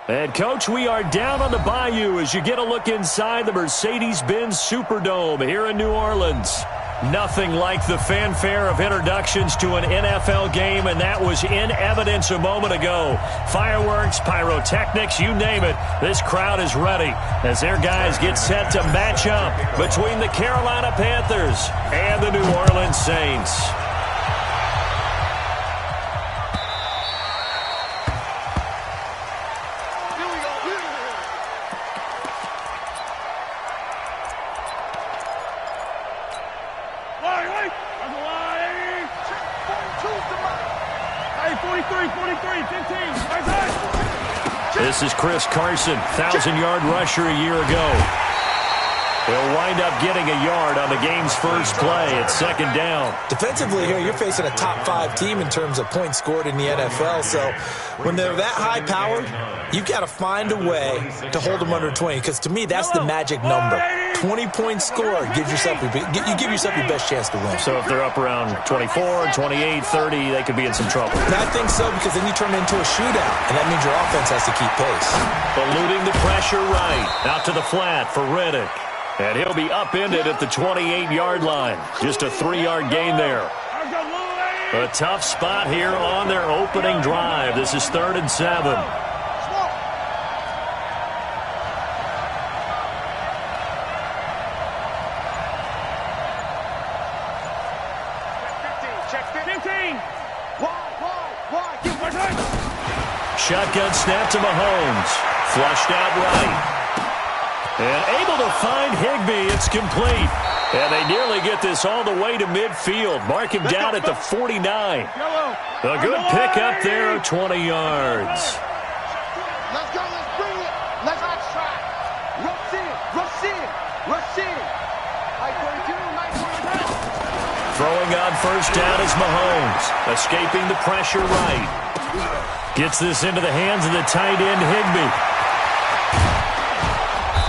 And, Coach, we are down on the bayou as you get a look inside the Mercedes-Benz Superdome here in New Orleans. Nothing like the fanfare of introductions to an NFL game, and that was in evidence a moment ago. Fireworks, pyrotechnics, you name it. This crowd is ready as their guys get set to match up between the Carolina Panthers and the New Orleans Saints. This is Chris Carson, 1,000-yard rusher a year ago. He'll wind up getting a yard on the game's first play at second down. Defensively here, you're facing a top-5 team in terms of points scored in the NFL. So when they're that high-powered, you've got to find a way to hold them under 20. Because to me, that's the magic number. 20 points scored gives yourself you give yourself your best chance to win. So if they're up around 24, 28, 30, they could be in some trouble. And I think so, because then you turn it into a shootout, and that means your offense has to keep pace. Eluding the pressure right. Out to the flat for Riddick. And he'll be upended at the 28-yard line. Just a 3-yard gain there. A tough spot here on their opening drive. This is 3rd and 7. Shotgun snap to Mahomes. Flushed out right. And able to find Higbee. It's complete. And they nearly get this all the way to midfield. Mark him down at the 49. A good pickup there, 20 yards. Let's go, let's bring it. Let's try. Rush in, rush in, rush in. 942, 942. Throwing on first down is Mahomes. Escaping the pressure right. Gets this into the hands of the tight end, Higbee.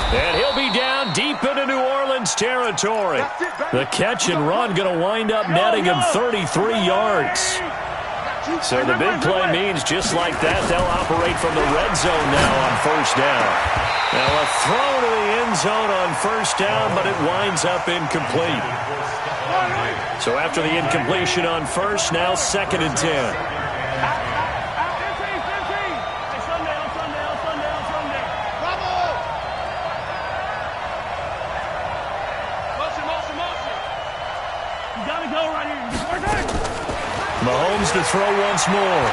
And he'll be down deep into New Orleans territory. The catch and run going to wind up netting him 33 yards. So the big play means just like that, they'll operate from the red zone now on first down. Now a throw to the end zone on first down, but it winds up incomplete. So after the incompletion on first, now 2nd and 10. Mahomes to throw once more.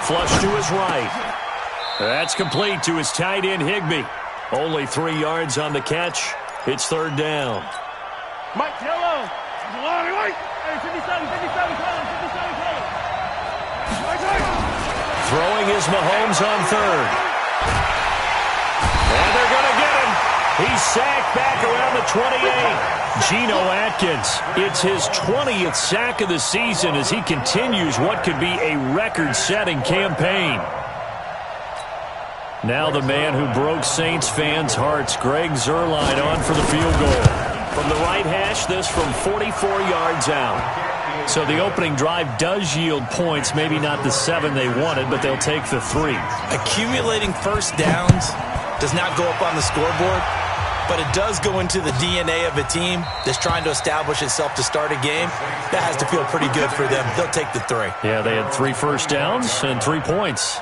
Flush to his right. That's complete to his tight end, Higbee. Only 3 yards on the catch. It's 3rd down. Mike, yellow. Hey, 57, Throwing is Mahomes on 3rd. And they're going to get him. He's sacked back around the 28. Geno Atkins, it's his 20th sack of the season as he continues what could be a record-setting campaign. Now the man who broke Saints fans' hearts, Greg Zuerlein, on for the field goal. From the right hash, this from 44 yards out. So the opening drive does yield points, maybe not the 7 they wanted, but they'll take the 3. Accumulating first downs does not go up on the scoreboard, but it does go into the DNA of a team that's trying to establish itself to start a game. That has to feel pretty good for them. They'll take the 3. Yeah, they had 3 first downs and 3 points.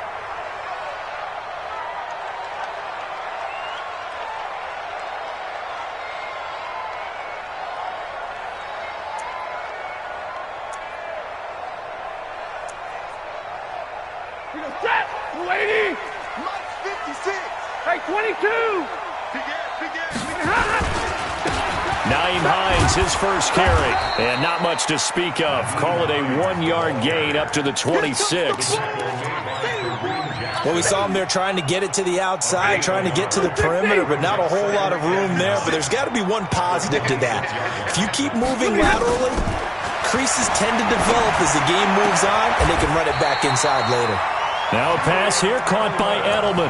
Set, 280. Mike 56. Hey, 22. Naeem Hines, his first carry, and not much to speak of. Call it a 1-yard gain up to the 26. Well, we saw him there trying to get it to the outside, trying to get to the perimeter, but not a whole lot of room there. But there's got to be one positive to that. If you keep moving laterally, creases tend to develop as the game moves on, and they can run it back inside later. Now a pass here caught by Edelman.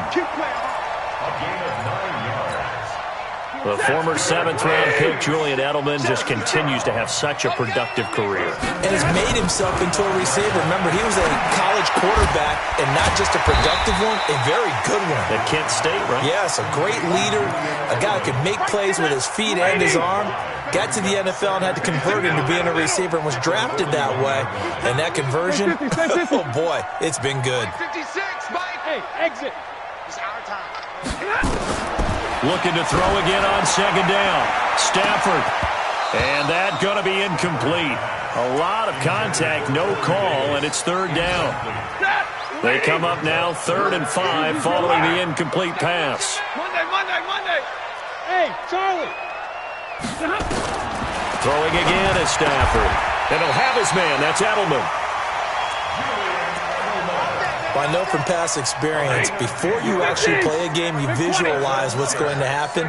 The former 7th-round pick, Julian Edelman, just continues to have such a productive career. And has made himself into a receiver. Remember, he was a college quarterback quarterback, and not just a productive one, a very good one. At Kent State, right? Yes, a great leader, a guy who could make plays with his feet and his arm. Got to the NFL and had to convert into being a receiver and was drafted that way. And that conversion, oh boy, it's been good. 56, Mike. Hey, exit. It's our time. Looking to throw again on second down. Stafford. And that going to be incomplete. A lot of contact, no call, and it's third down. They come up now 3rd and 5 following the incomplete pass. Monday. Hey, Charlie. Throwing again is Stafford. And he'll have his man. That's Edelman. Well, I know from past experience, before you actually play a game, you visualize what's going to happen.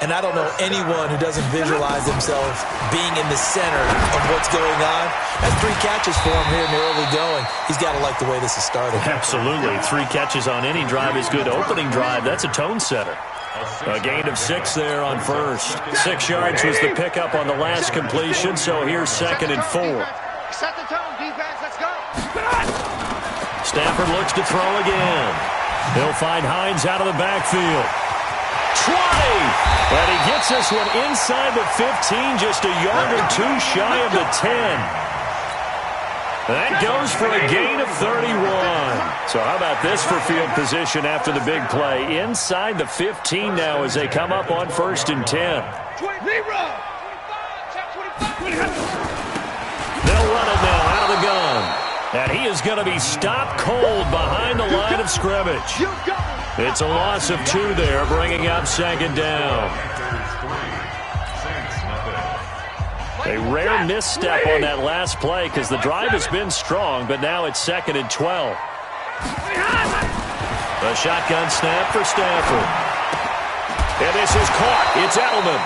And I don't know anyone who doesn't visualize themselves being in the center of what's going on. That's 3 catches for him here in the early going. He's got to like the way this is started. Absolutely. 3 catches on any drive is good. Opening drive, that's a tone setter. A gain of 6 there on first. 6 yards was the pickup on the last completion, so here's 2nd and 4. Set the tone, defense. Let's go. Stafford looks to throw again. He'll find Hines out of the backfield. 20! But he gets this one inside the 15, just a yard or 2 shy of the 10. That goes for a gain of 31. So how about this for field position after the big play? Inside the 15 now as they come up on 1st and 10. They'll run it now out of the gun. And he is going to be stopped cold behind the line of scrimmage. It's a loss of 2 there, bringing up 2nd down. A rare misstep on that last play because the drive has been strong, but now it's 2nd and 12. A shotgun snap for Stafford. And this is caught. It's Edelman.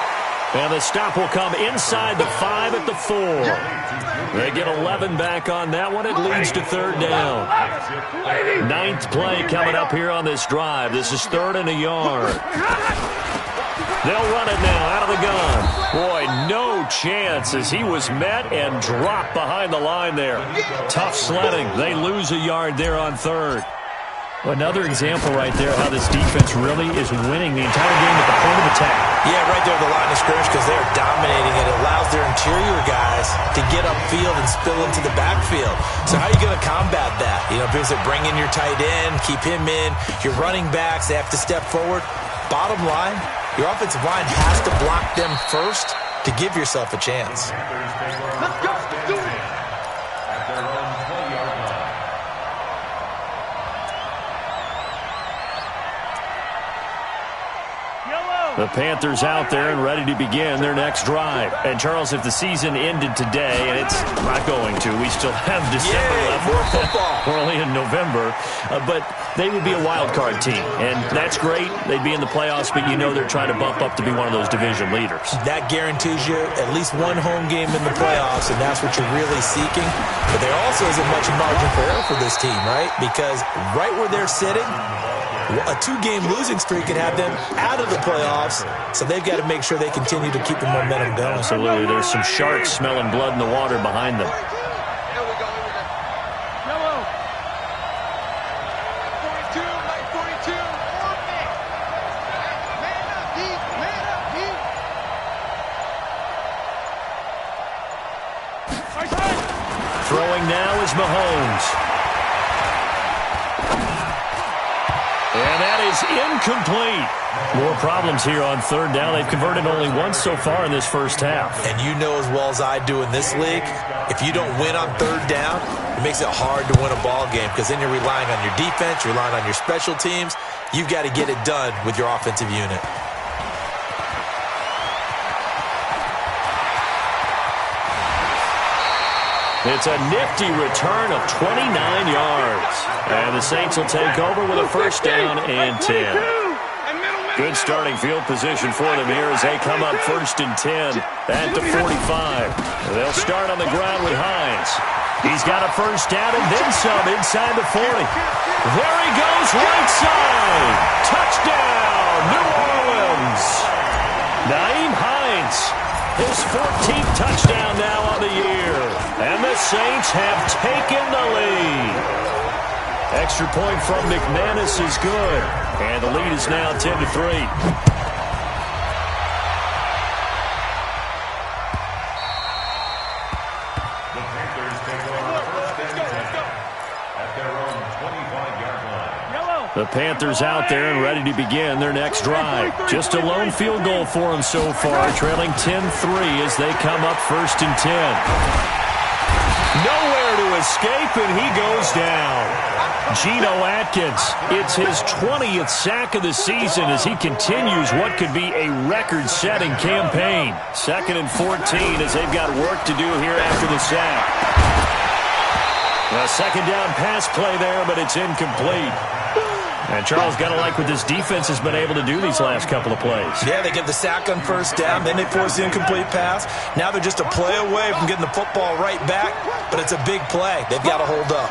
And the stop will come inside the 5 at the 4. They get 11 back on that one. It leads to 3rd down. 9th play coming up here on this drive. This is 3rd and a yard. They'll run it now out of the gun. Boy, no chance as he was met and dropped behind the line there. Tough sledding. They lose a yard there on 3rd. Another example right there how this defense really is winning the entire game at the point of attack. Yeah, right there at the line of scrimmage because they're dominating it. It allows their interior guys to get upfield and spill into the backfield. So how are you going to combat that? You know, because they bring in your tight end, keep him in. Your running backs, they have to step forward. Bottom line, your offensive line has to block them first to give yourself a chance. Let's go. Do it. The Panthers out there and ready to begin their next drive. And, Charles, if the season ended today, and it's not going to, we still have December left. More football. We're only in November. But they would be a wild card team. And that's great. They'd be in the playoffs, but you know they're trying to bump up to be one of those division leaders. That guarantees you at least one home game in the playoffs, and that's what you're really seeking. But there also isn't much margin for error for this team, right? Because right where they're sitting, a 2-game losing streak could have them out of the playoffs, so they've got to make sure they continue to keep the momentum going. Absolutely. There's some sharks smelling blood in the water behind them. Here we go. Yellow. 42, like 42. Man up deep, man up deep. Throwing now is Mahomes. And that is incomplete. More problems here on 3rd down. They've converted only once so far in this first half. And you know as well as I do in this league, if you don't win on 3rd down, it makes it hard to win a ball game because then you're relying on your defense, you're relying on your special teams. You've got to get it done with your offensive unit. It's a nifty return of 29 yards. And the Saints will take over with a 1st down and 10. Good starting field position for them here as they come up 1st and 10 at the 45. They'll start on the ground with Hines. He's got a 1st down and then some inside the 40. There he goes, right side. Touchdown, New Orleans. Nyheim Hines. His 14th touchdown now on the year. And the Saints have taken the lead. Extra point from McManus is good. And the lead is now 10-3. The Panthers out there and ready to begin their next drive. Just a lone field goal for them so far, trailing 10-3 as they come up 1st and 10. Nowhere to escape, and he goes down. Geno Atkins, it's his 20th sack of the season as he continues what could be a record-setting campaign. 2nd and 14 as they've got work to do here after the sack. A second down pass play there, but it's incomplete. And Charles, got to like what this defense has been able to do these last couple of plays. Yeah, they get the sack on 1st down, then they force the incomplete pass. Now they're just a play away from getting the football right back, but it's a big play. They've got to hold up.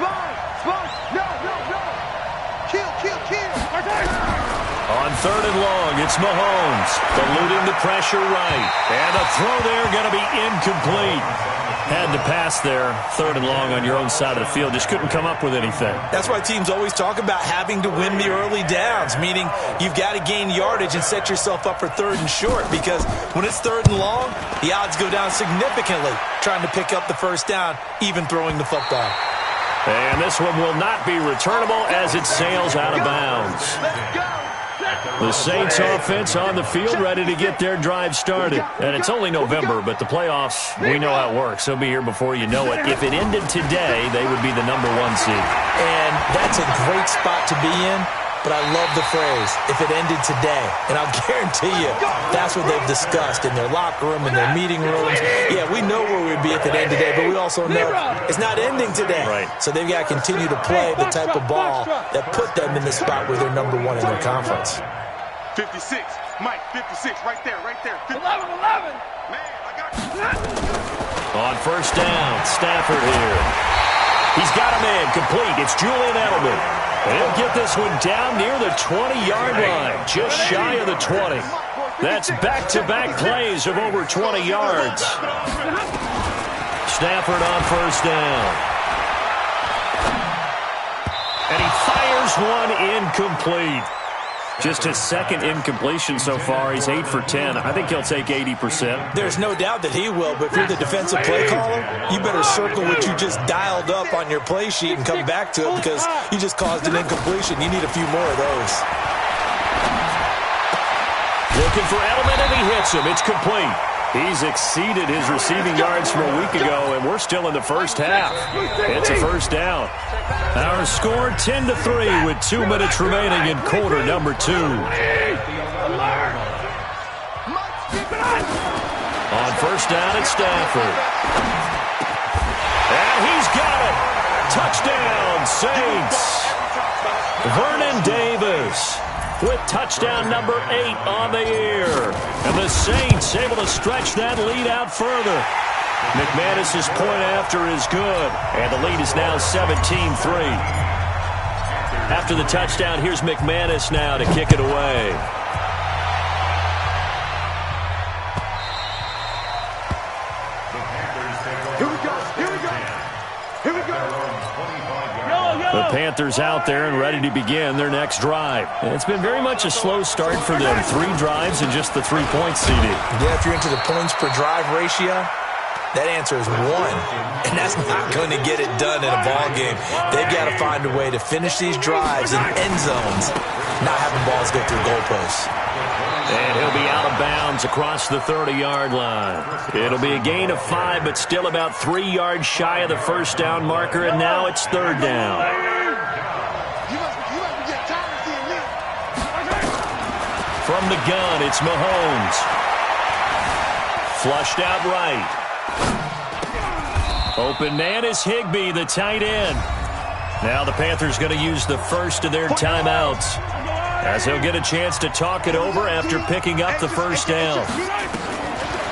On 3rd and long, it's Mahomes, eluding the pressure right. And a throw there going to be incomplete. Had to pass there, 3rd and long on your own side of the field. Just couldn't come up with anything. That's why teams always talk about having to win the early downs, meaning you've got to gain yardage and set yourself up for 3rd and short, because when it's 3rd and long, the odds go down significantly trying to pick up the 1st down, even throwing the football. And this one will not be returnable as it sails out of bounds. The Saints offense on the field ready to get their drive started. And it's only November, but the playoffs, we know how it works. They'll be here before you know it. If it ended today, they would be the #1 seed. And that's a great spot to be in, but I love the phrase, if it ended today. And I'll guarantee you, that's what they've discussed in their locker room, in their meeting rooms. Yeah, we know where we'd be if it ended today, but we also know it's not ending today. Right. So they've got to continue to play the type of ball that put them in the spot where they're #1 in their conference. 56, Mike, 56, right there, 11. Man, I got you. On 1st down, Stafford here. He's got a man complete. It's Julian Edelman. And he'll get this one down near the 20-yard line, just shy of the 20. That's back-to-back plays of over 20 yards. Stafford on 1st down. And he fires one incomplete. Just his 2nd incompletion so far. He's 8 for 10. I think he'll take 80%. There's no doubt that he will, but if you're the defensive play caller, you better circle what you just dialed up on your play sheet and come back to it, because you just caused an incompletion. You need a few more of those. Looking for Edelman, and he hits him. It's complete. He's exceeded his receiving yards from a week ago, and we're still in the 1st half. It's a 1st down. Our score 10-3 with 2 minutes remaining in quarter number 2. On 1st down, it's Stafford. And he's got it. Touchdown, Saints. Vernon Davis with touchdown number 8 on the year. And the Saints able to stretch that lead out further. McManus's point after is good. And the lead is now 17-3. After the touchdown, here's McManus now to kick it away. The Panthers out there and ready to begin their next drive. And it's been very much a slow start for them. 3 drives and just the 3 points, CD. Yeah, if you're into the points per drive ratio, that answer is 1. And that's not going to get it done in a ball game. They've got to find a way to finish these drives in end zones, not having balls go through goalposts. And he'll be out of bounds across the 30-yard line. It'll be a gain of 5, but still about 3 yards shy of the 1st down marker, and now it's 3rd down. From the gun, it's Mahomes. Flushed out right. Open man is Higbee, the tight end. Now the Panthers going to use the first of their timeouts, as he'll get a chance to talk it over after picking up the 1st down.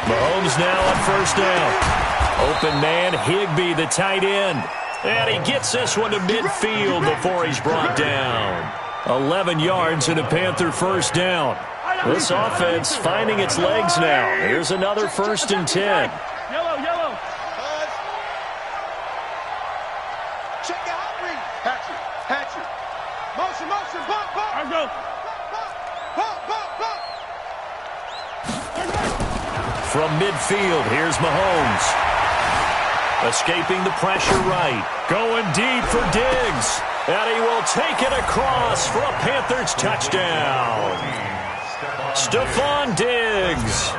Mahomes now on 1st down. Open man, Higbee, the tight end. And he gets this one to midfield before he's brought down. 11 yards and a Panther 1st down. This offense finding its legs now. Here's another 1st and 10. Yellow. Check out. Hatcher. motion, bump, bump. Let's go. Bump, bump, bump. From midfield, here's Mahomes. Escaping the pressure right. Going deep for Diggs. And he will take it across for a Panthers touchdown. Stephon Diggs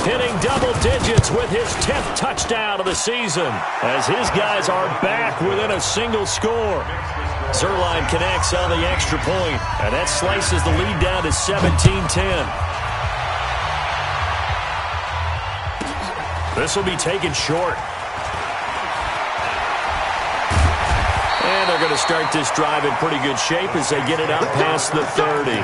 hitting double digits with his 10th touchdown of the season as his guys are back within a single score. Zerline connects on the extra point, and that slices the lead down to 17-10. This will be taken short. And they're going to start this drive in pretty good shape as they get it out past the 30.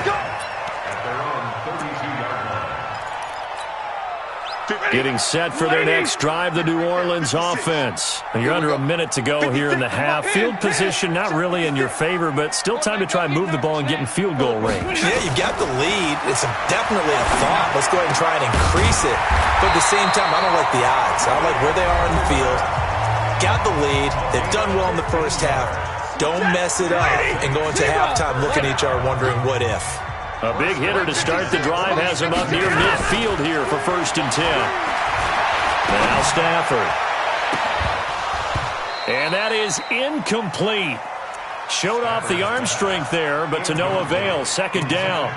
Getting set for their next drive, the New Orleans offense. And you're under a minute to go here in the half. Field position not really in your favor, but still time to try and move the ball and get in field goal range. Yeah, you got the lead. It's definitely a thought. Let's go ahead and try and increase it. But at the same time, I don't like the odds. I don't like where they are in the field. Got the lead. They've done well in the first half. Don't mess it up and go into halftime looking at each other wondering what if. A big hitter to start the drive has him up near midfield here for 1st and 10. Now Stafford. And that is incomplete. Showed off the arm strength there, but to no avail. 2nd down.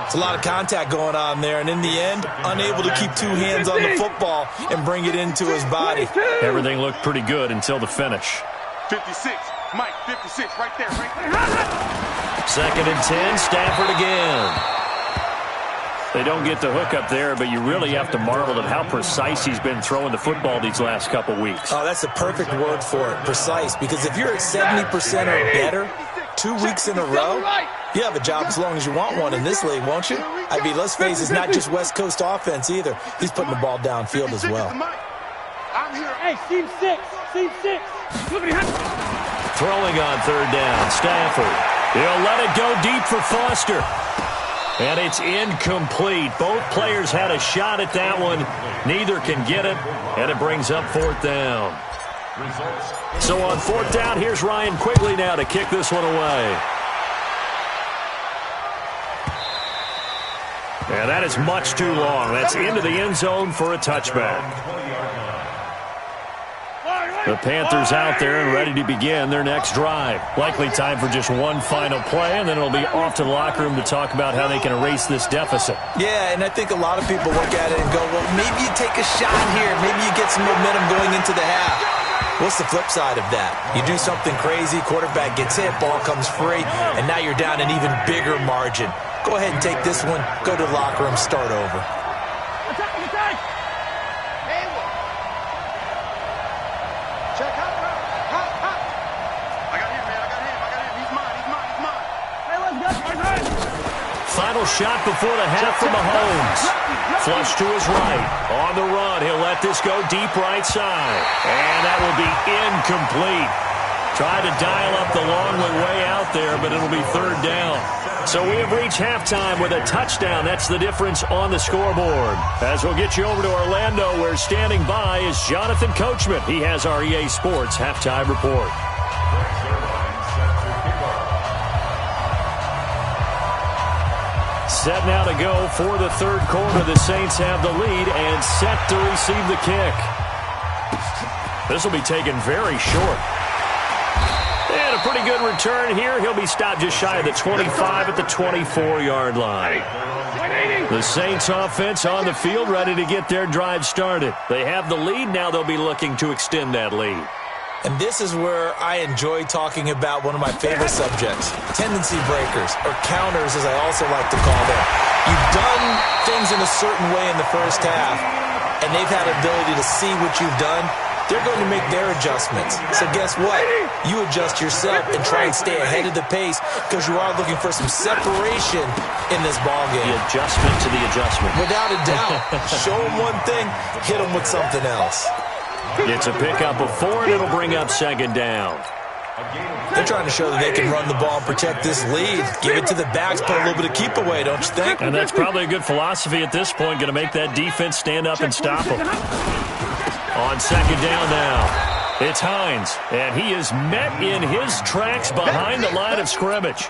It's a lot of contact going on there, and in the end, unable to keep 2 hands on the football and bring it into his body. Everything looked pretty good until the finish. 56, Mike, 56, right there, right there. 2nd and 10, Stafford again. They don't get the hook up there, but you really have to marvel at how precise he's been throwing the football these last couple weeks. Oh, that's the perfect word for it, precise, because if you're at 70% or better 2 weeks in a row, you have a job as long as you want one in this league, won't you? I mean, let's face it, it's not just West Coast offense either. He's putting the ball downfield as well. I'm here. Hey, seam 6. Seam 6. Throwing on 3rd down, Stafford. He'll let it go deep for Foster. And it's incomplete. Both players had a shot at that one. Neither can get it, and it brings up 4th down. So on 4th down, here's Ryan Quigley now to kick this one away. And that is much too long. That's into the end zone for a touchback. The Panthers out there and ready to begin their next drive. Likely time for just one final play, and then it'll be off to the locker room to talk about how they can erase this deficit. Yeah, and I think a lot of people look at it and go, well, maybe you take a shot here. Maybe you get some momentum going into the half. What's the flip side of that? You do something crazy, quarterback gets hit, ball comes free, and now you're down an even bigger margin. Go ahead and take this one, go to the locker room, start over. Final shot before the half for Mahomes. Flush to his right. On the run, he'll let this go deep right side. And that will be incomplete. Tried to dial up the long way out there, but it'll be 3rd down. So we have reached halftime with a touchdown. That's the difference on the scoreboard. As we'll get you over to Orlando, where standing by is Jonathan Coachman. He has our EA Sports halftime report. Set now to go for the 3rd quarter. The Saints have the lead and set to receive the kick. This will be taken very short. And a pretty good return here. He'll be stopped just shy of the 25 at the 24-yard line. The Saints offense on the field ready to get their drive started. They have the lead. Now they'll be looking to extend that lead. And this is where I enjoy talking about one of my favorite subjects, tendency breakers, or counters as I also like to call them. You've done things in a certain way in the first half, and they've had the ability to see what you've done. They're going to make their adjustments. So guess what? You adjust yourself and try and stay ahead of the pace because you are looking for some separation in this ballgame. The adjustment to the adjustment. Without a doubt. Show them one thing, hit them with something else. It's a pickup of 4, and it'll bring up 2nd down. They're trying to show that they can run the ball and protect this lead. Give it to the backs, put a little bit of keep away, don't you think? And that's probably a good philosophy at this point. Going to make that defense stand up and stop them. On 2nd down now. It's Hines, and he is met in his tracks behind the line of scrimmage.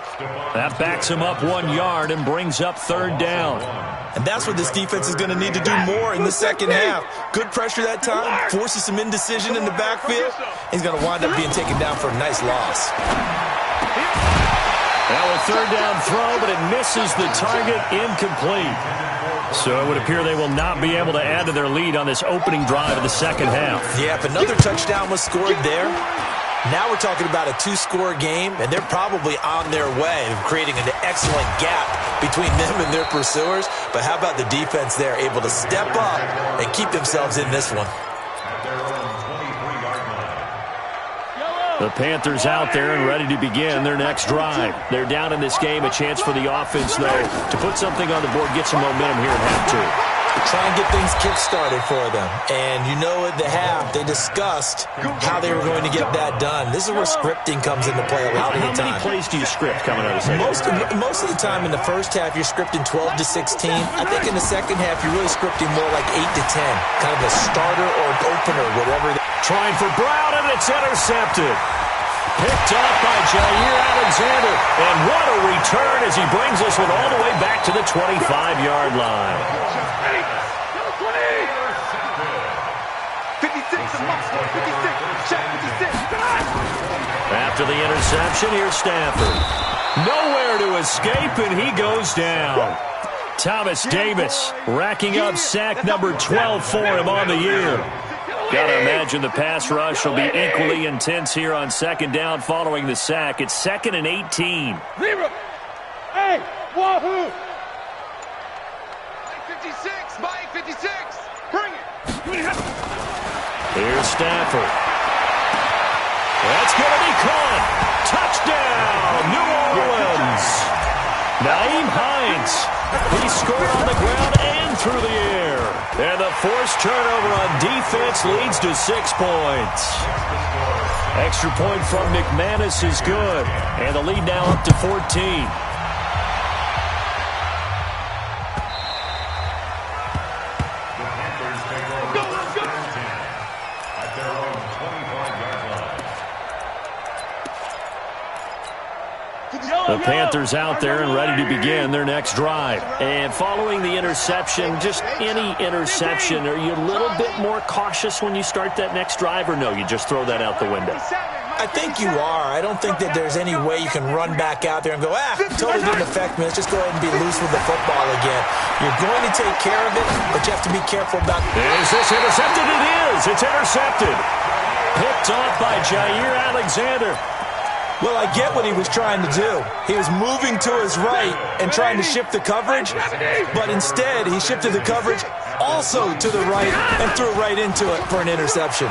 That backs him up 1 yard and brings up third down. And that's what this defense is going to need to do more in the second half. Good pressure that time, forces some indecision in the backfield. He's going to wind up being taken down for a nice loss. Now a third down throw, but it misses the target, incomplete. So it would appear they will not be able to add to their lead on this opening drive of the second half. Yeah, if another touchdown was scored there, now we're talking about a 2-score game, and they're probably on their way of creating an excellent gap between them and their pursuers. But how about the defense there, able to step up and keep themselves in this one? The Panthers out there and ready to begin their next drive. They're down in this game. A chance for the offense, though, to put something on the board, get some momentum here at half two. Try and get things kick-started for them. And you know at the half, they discussed how they were going to get that done. This is where scripting comes into play a lot of the time. How many plays do you script coming out of the second? Most of the time in the first half, you're scripting 12 to 16. I think in the second half, you're really scripting more like 8 to 10. Kind of a starter or an opener, whatever. Trying for Brown, and it's intercepted. Picked up by Jair Alexander. And what a return as he brings this one all the way back to the 25-yard line. 56, check 56. After the interception, here's Stafford. Nowhere to escape, and he goes down. Thomas Davis racking up sack number 12 for him on the year. Got to imagine the pass rush will be equally intense here on second down following the sack. It's 2nd and 18. Hey, wahoo! 56, Mike 56. Bring it. Here's Stafford. That's going to be caught. Touchdown, New Orleans. Nyheim Hines. He scored on the ground and through the air. And the forced turnover on defense leads to 6 points. Extra point from McManus is good. And the lead now up to 14. The Panthers out there and ready to begin their next drive. And following the interception, just any interception, are you a little bit more cautious when you start that next drive, or no, you just throw that out the window? I think you are. I don't think that there's any way you can run back out there and go, totally didn't affect me. Let's just go ahead and be loose with the football again. You're going to take care of it, but you have to be careful about it. Is this intercepted? It is. It's intercepted. Picked off by Jair Alexander. Well, I get what he was trying to do. He was moving to his right and trying to shift the coverage, but instead he shifted the coverage also to the right and threw right into it for an interception.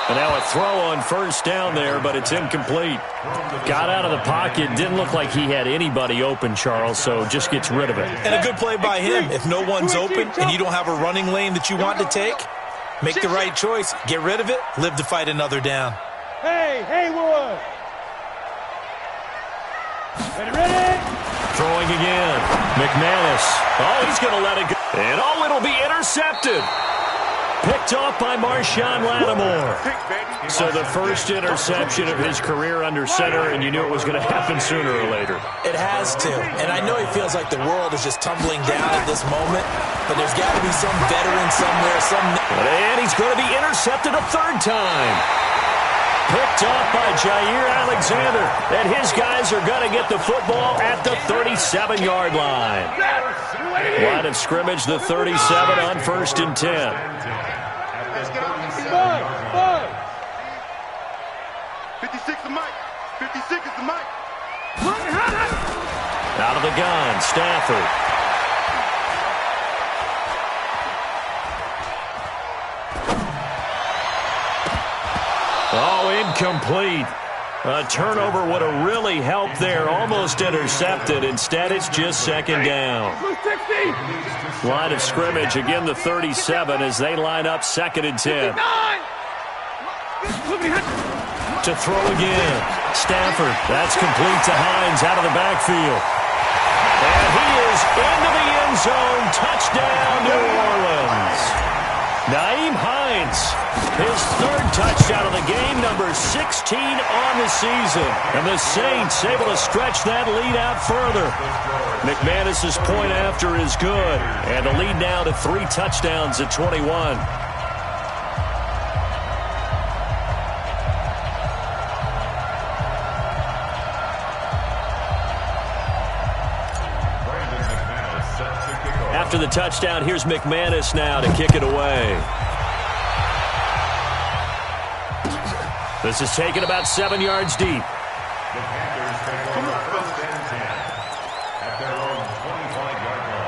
And now a throw on first down there, but it's incomplete. Got out of the pocket. Didn't look like he had anybody open, Charles, so just gets rid of it. And a good play by him. If no one's open and you don't have a running lane that you want to take, make the right choice. Get rid of it. Live to fight another down. Hey, Haywood. Ready? Throwing again. McManus. Oh, he's going to let it go. And it'll be intercepted. Picked off by Marshawn Lattimore. So the first interception of his career under center, and you knew it was going to happen sooner or later. It has to. And I know he feels like the world is just tumbling down at this moment, but there's got to be some veteran somewhere. And he's going to be intercepted a third time. Picked off by Jair Alexander. And his guys are going to get the football at the 37-yard line. Line of scrimmage, the 37 on 1st and 10. 56 the mic. 56 is the mic. Out of the gun, Stafford. Oh, incomplete. A turnover would have really helped there. Almost intercepted. Instead, it's just second down. Line of scrimmage, again the 37 as they line up 2nd and 10. To throw again. Stafford. That's complete to Hines out of the backfield. And he is into the end zone. Touchdown, New Orleans. Naeem Hines, his third touchdown of the game, number 16 on the season. And the Saints able to stretch that lead out further. McManus's point after is good. And the lead now to 3 touchdowns at 21. After the touchdown, here's McManus now to kick it away. This is taken about 7 yards deep. The Panthers take over 1st and 10 at their own 25-yard line.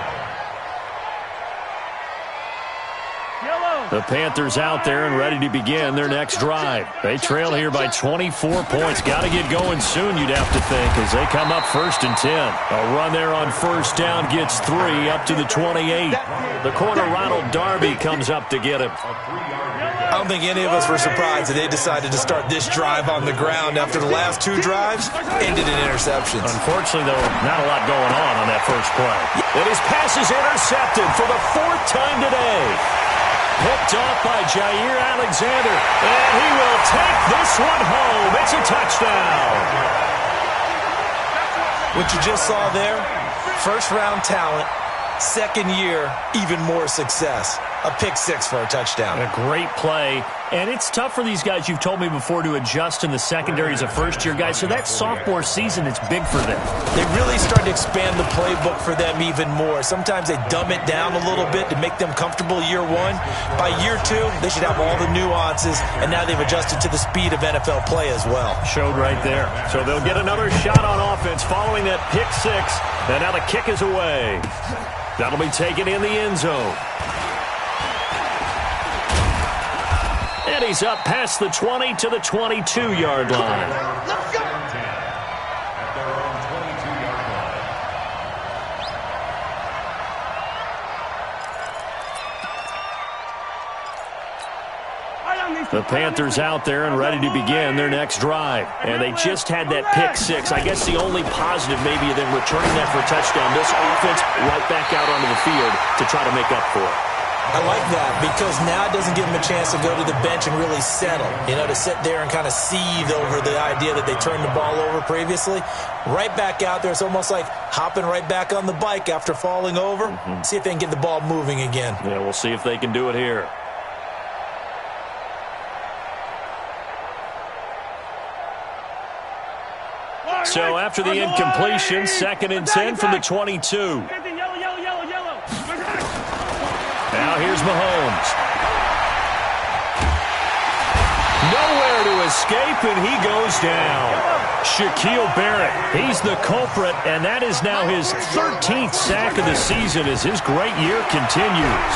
The Panthers out there and ready to begin their next drive. They trail here by 24 points. Got to get going soon, you'd have to think, as they come up 1st and 10. A run there on 1st down gets 3 up to the 28. The corner, Ronald Darby, comes up to get him. I don't think any of us were surprised that they decided to start this drive on the ground after the last 2 drives ended in interceptions. Unfortunately, though, not a lot going on that first play. And his pass is intercepted for the 4th time today. Picked off by Jair Alexander, and he will take this one home. It's a touchdown. What you just saw there, first-round talent, second year, even more success. A pick 6 for a touchdown. A great play. And it's tough for these guys, you've told me before, to adjust in the secondary as a first-year guy. So that sophomore season, it's big for them. They really started to expand the playbook for them even more. Sometimes they dumb it down a little bit to make them comfortable year 1. By year 2, they should have all the nuances, and now they've adjusted to the speed of NFL play as well. Showed right there. So they'll get another shot on offense following that pick 6. And now the kick is away. That'll be taken in the end zone. And he's up past the 20 to the 22-yard line. Let's go. At their own 22-yard line. The Panthers out there and ready to begin their next drive. And they just had that pick 6. I guess the only positive maybe of them returning that for a touchdown. This offense right back out onto the field to try to make up for it. I like that because now it doesn't give them a chance to go to the bench and really settle. You know, to sit there and kind of seethe over the idea that they turned the ball over previously. Right back out there. It's almost like hopping right back on the bike after falling over. See if they can get the ball moving again. Yeah, we'll see if they can do it here. So after the incompletion, 2nd and 10 from the 22. Now here's Mahomes. Nowhere to escape, and he goes down. Shaquille Barrett, he's the culprit, and that is now his 13th sack of the season as his great year continues.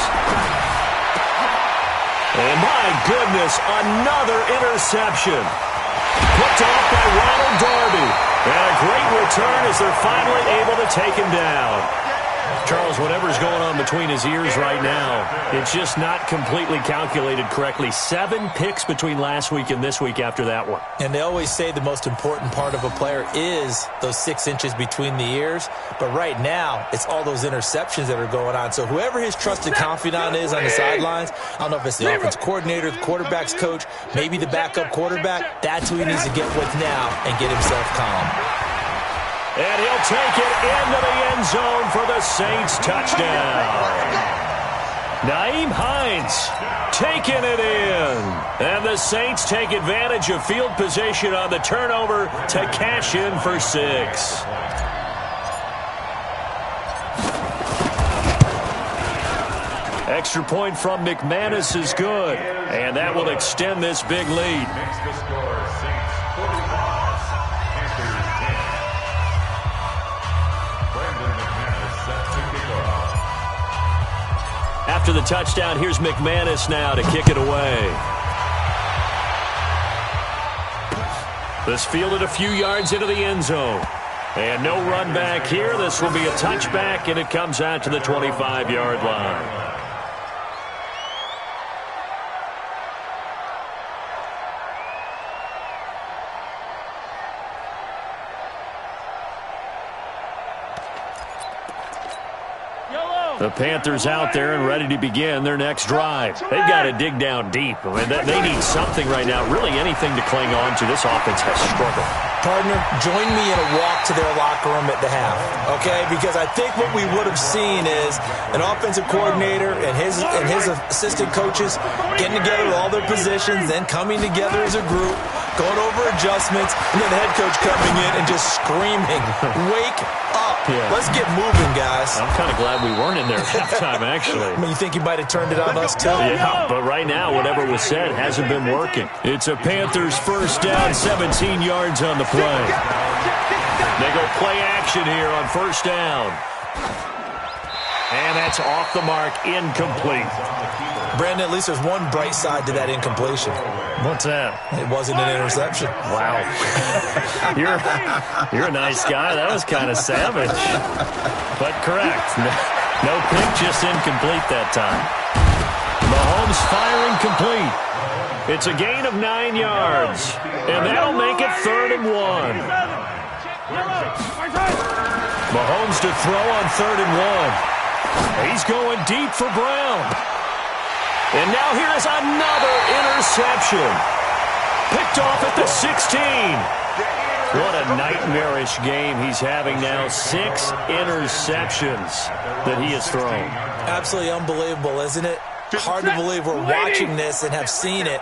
And my goodness, another interception. Picked off by Ronald Darby. And a great return as they're finally able to take him down. Charles, whatever's going on between his ears right now, it's just not completely calculated correctly. 7 picks between last week and this week after that one. And they always say the most important part of a player is those 6 inches between the ears. But right now, it's all those interceptions that are going on. So whoever his trusted confidant is on the sidelines, I don't know if it's the offense coordinator, the quarterback's coach, maybe the backup quarterback, that's who he needs to get with now and get himself calm. And he'll take it into the end zone for the Saints touchdown. Naeem Hines taking it in. And the Saints take advantage of field position on the turnover to cash in for 6. Extra point from McManus is good. And that will extend this big lead. Makes the score Saints 45, Panthers 10. After the touchdown, here's McManus now to kick it away. This fielded a few yards into the end zone. And no run back here. This will be a touchback, and it comes out to the 25-yard line. The Panthers out there and ready to begin their next drive. They've got to dig down deep. I mean, they need something right now, really anything to cling on to. This offense has struggled. Partner, join me in a walk to their locker room at the half, okay? Because I think what we would have seen is an offensive coordinator and his assistant coaches getting together with all their positions, then coming together as a group, going over adjustments, and then the head coach coming in and just screaming, "Wake up. Yeah. Let's get moving, guys." I'm kind of glad we weren't in there at halftime, actually. I mean, you think he might have turned it on us, too? Yeah, but right now, whatever was said hasn't been working. It's a Panthers first down, 17 yards on the play. They go play action here on first down. And that's off the mark, incomplete. Brandon, at least there's one bright side to that incompletion. What's that? It wasn't an interception. Wow. You're a nice guy. That was kind of savage. But correct. No pick, just incomplete that time. Mahomes firing complete. It's a gain of 9 yards. And that'll make it 3rd and 1. Mahomes to throw on 3rd and 1. He's going deep for Brown. And now here's another interception. Picked off at the 16. What a nightmarish game he's having now. 6 interceptions that he has thrown. Absolutely unbelievable, isn't it? Hard to believe we're watching this and have seen it,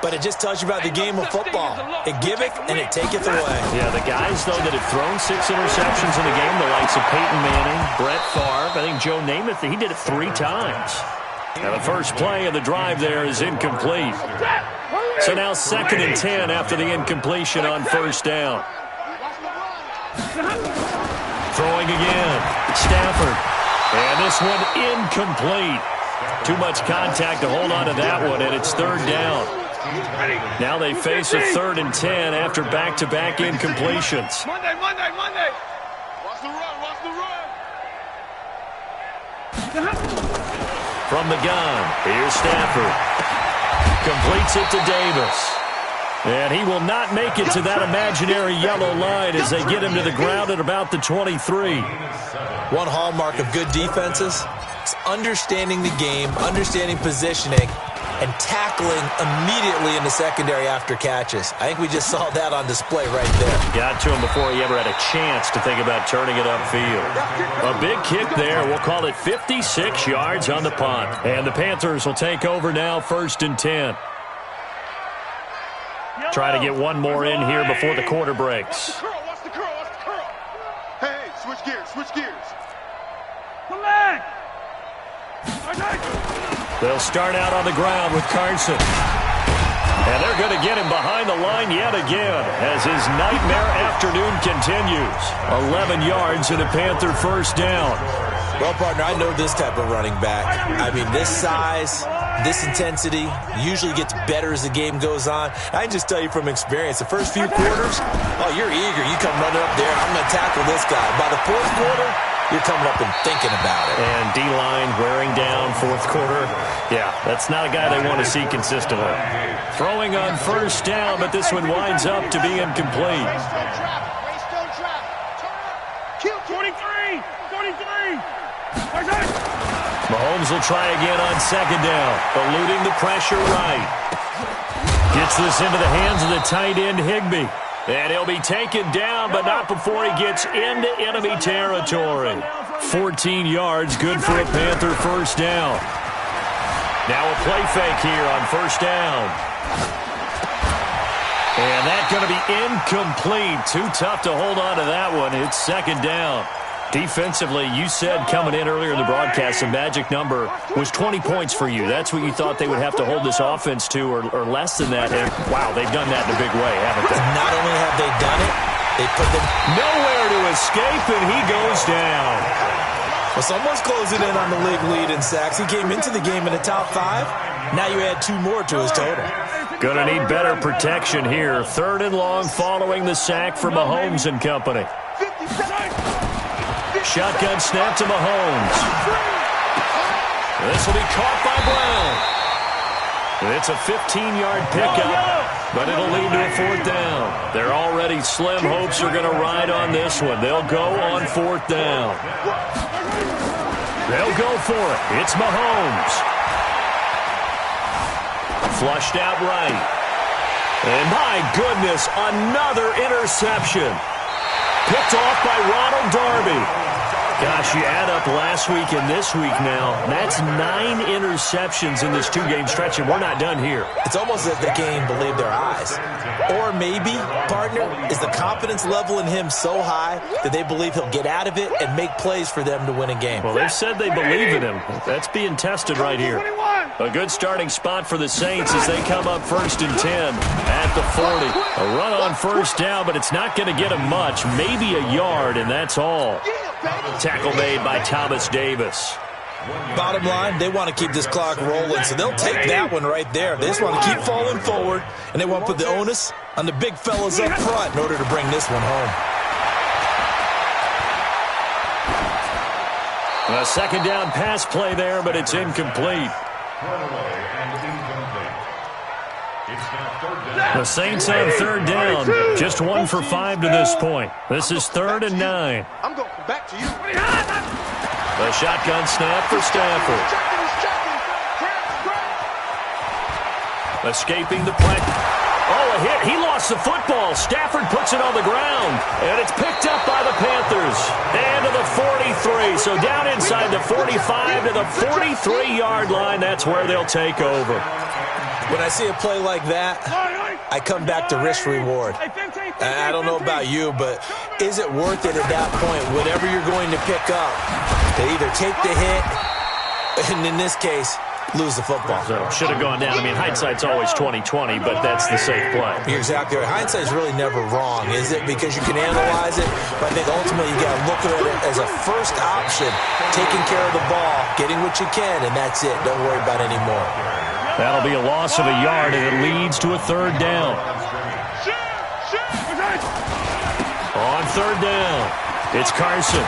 but it just tells you about the game of football. It giveth and it taketh away. Yeah, the guys, though, that have thrown 6 interceptions in the game, the likes of Peyton Manning, Brett Favre, I think Joe Namath, he did it 3 times. Now the first play of the drive there is incomplete. So now 2nd and 10 after the incompletion on first down. Throwing again. Stafford. And this one incomplete. Too much contact to hold on to that one, and it's 3rd down. Now they face a 3rd and 10 after back-to-back incompletions. Monday. Watch the run. From the gun, here's Stafford. Completes it to Davis. And he will not make it to that imaginary yellow line as they get him to the ground at about the 23. One hallmark of good defenses is understanding the game, understanding positioning, and tackling immediately in the secondary after catches. I think we just saw that on display right there. Got to him before he ever had a chance to think about turning it upfield. A big kick there. We'll call it 56 yards on the punt. And the Panthers will take over now, 1st and 10. Try to get one more in here before the quarter breaks. Watch the curl. Hey, switch gears. Come back. They'll start out on the ground with Carson. And they're going to get him behind the line yet again as his nightmare afternoon continues. 11 yards and a Panther first down. Well, partner, I know this type of running back. I mean, this size, this intensity usually gets better as the game goes on. I can just tell you from experience, the first few quarters, oh, you're eager. You come running up there, I'm going to tackle this guy. By the 4th quarter, you're coming up and thinking about it. And D-line wearing down 4th quarter. Yeah, that's not a guy they want to see consistently. Throwing on first down, but this one winds up to be incomplete. Waste don't drop. Kill 23. Mahomes will try again on 2nd down, eluding the pressure right. Gets this into the hands of the tight end, Higbee. And he'll be taken down, but not before he gets into enemy territory. 14 yards, good for a Panther first down. Now a play fake here on first down. And that's going to be incomplete. Too tough to hold on to that one. It's 2nd down. Defensively, you said coming in earlier in the broadcast, the magic number was 20 points for you. That's what you thought they would have to hold this offense to, or less than that. And, wow, they've done that in a big way, haven't they? Not only have they done it, they put them nowhere to escape, and he goes down. Well, someone's closing in on the league lead in sacks. He came into the game in the top 5. Now you add 2 more to his total. Gonna need better protection here. 3rd and long following the sack for Mahomes and company. Shotgun snap to Mahomes. This will be caught by Brown. It's a 15-yard pickup, but it'll lead to a 4th down. They're already slim hopes are going to ride on this one. They'll go on 4th down. They'll go for it. It's Mahomes. Flushed out right. And my goodness, another interception. Picked off by Ronald Darby. Gosh, you add up last week and this week now. That's 9 interceptions in this 2-game stretch, and we're not done here. It's almost as if they can't even believe their eyes. Or maybe, partner, is the confidence level in him so high that they believe he'll get out of it and make plays for them to win a game. Well, they've said they believe in him. That's being tested right here. A good starting spot for the Saints as they come up 1st and 10 at the 40. A run on 1st down, but it's not going to get him much. Maybe a yard, and that's all. Tackle made by Thomas Davis. Bottom line, they want to keep this clock rolling, so they'll take that one right there. They just want to keep falling forward, and they want to put the onus on the big fellas up front in order to bring this one home. A 2nd down pass play there, but it's incomplete. The Saints on 3rd down. Just 1 for 5 to this point. This is 3rd and 9. I'm going back to you. A shotgun snap for Stafford. Escaping the play. Oh, a hit. He lost the football. Stafford puts it on the ground. And it's picked up by the Panthers. And to the 43. So down inside the 45 to the 43-yard line. That's where they'll take over. When I see a play like that, I come back to risk-reward. I don't know about you, but is it worth it at that point, whatever you're going to pick up, to either take the hit, and in this case, lose the football? So should have gone down. I mean, hindsight's always 20/20, but that's the safe play. You're exactly right. Hindsight's really never wrong, is it? Because you can analyze it, but I think ultimately you got to look at it as a first option, taking care of the ball, getting what you can, and that's it. Don't worry about any more. That'll be a loss of a yard, and it leads to a 3rd down. On 3rd down, it's Carson.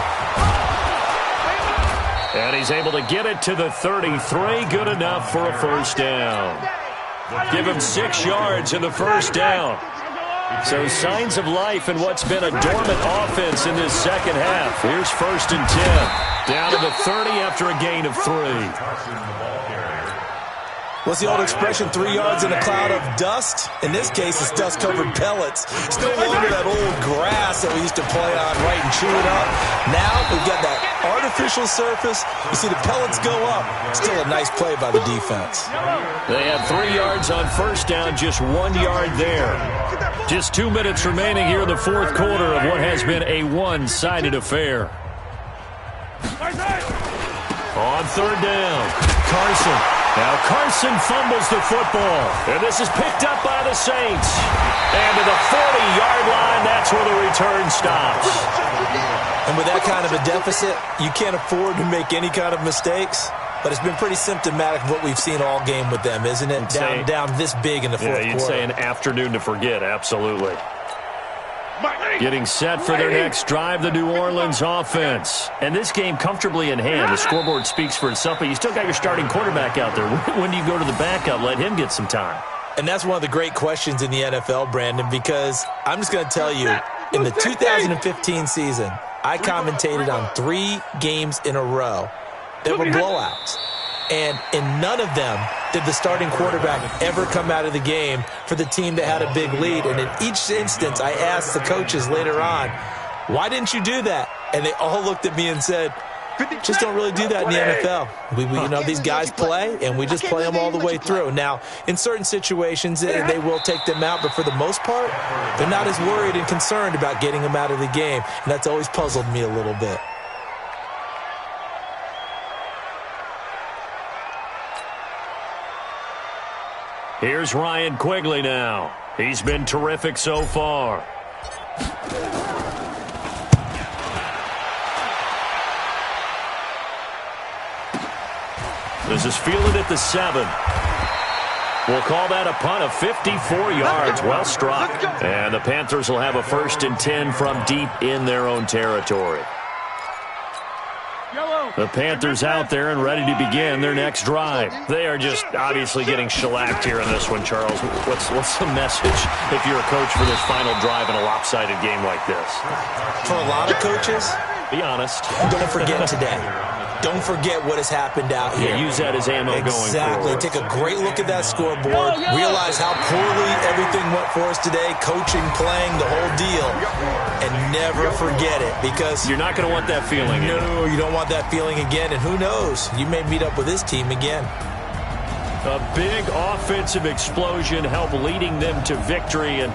And he's able to get it to the 33. Good enough for a 1st down. Give him 6 yards in the 1st down. So signs of life in what's been a dormant offense in this 2nd half. Here's 1st and 10. Down to the 30 after a gain of 3. What's the old expression, 3 yards in a cloud of dust? In this case, it's dust-covered pellets. It's no longer that old grass that we used to play on, right, and chew it up. Now we've got that artificial surface. You see the pellets go up. Still a nice play by the defense. They have 3 yards on 1st down, just 1 yard there. Just 2 minutes remaining here in the 4th quarter of what has been a one-sided affair. On 3rd down, Carson. Now Carson fumbles the football, and this is picked up by the Saints. And to the 40-yard line, that's where the return stops. And with that kind of a deficit, you can't afford to make any kind of mistakes. But it's been pretty symptomatic of what we've seen all game with them, isn't it? Down this big in the 4th quarter. Yeah, you'd say an afternoon to forget, absolutely. Getting set for their next drive, the New Orleans offense. And this game comfortably in hand. The scoreboard speaks for itself, but you still got your starting quarterback out there. When do you go to the backup? Let him get some time. And that's one of the great questions in the NFL, Brandon, because I'm just going to tell you, in the 2015 season, I commentated on 3 games in a row that were blowouts. And in none of them did the starting quarterback ever come out of the game for the team that had a big lead. And in each instance, I asked the coaches later on, why didn't you do that? And they all looked at me and said, just don't really do that in the NFL. You know, these guys play, and we just play them all the way through. Now, in certain situations, they will take them out, but for the most part, they're not as worried and concerned about getting them out of the game. And that's always puzzled me a little bit. Here's Ryan Quigley now. He's been terrific so far. This is fielded at the 7. We'll call that a punt of 54 yards. Well struck. And the Panthers will have a 1st and 10 from deep in their own territory. The Panthers out there and ready to begin their next drive. They are just obviously getting shellacked here in this one, Charles. What's the message if you're a coach for this final drive in a lopsided game like this? For a lot of coaches, be honest. don't forget today. don't forget what has happened out here. Yeah, use that as ammo going forward. Exactly. Take a great look at that scoreboard. Realize how poorly everything went for us today, coaching, playing, the whole deal. And never forget it, because you're not going to want that feeling again. No, you don't want that feeling again. And who knows? You may meet up with this team again. A big offensive explosion helped leading them to victory. And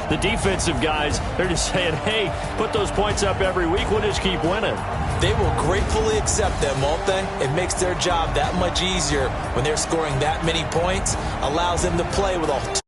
the defensive guys, they're just saying, hey, put those points up every week. We'll just keep winning. They will gratefully accept them, won't they? It makes their job that much easier when they're scoring that many points. Allows them to play with a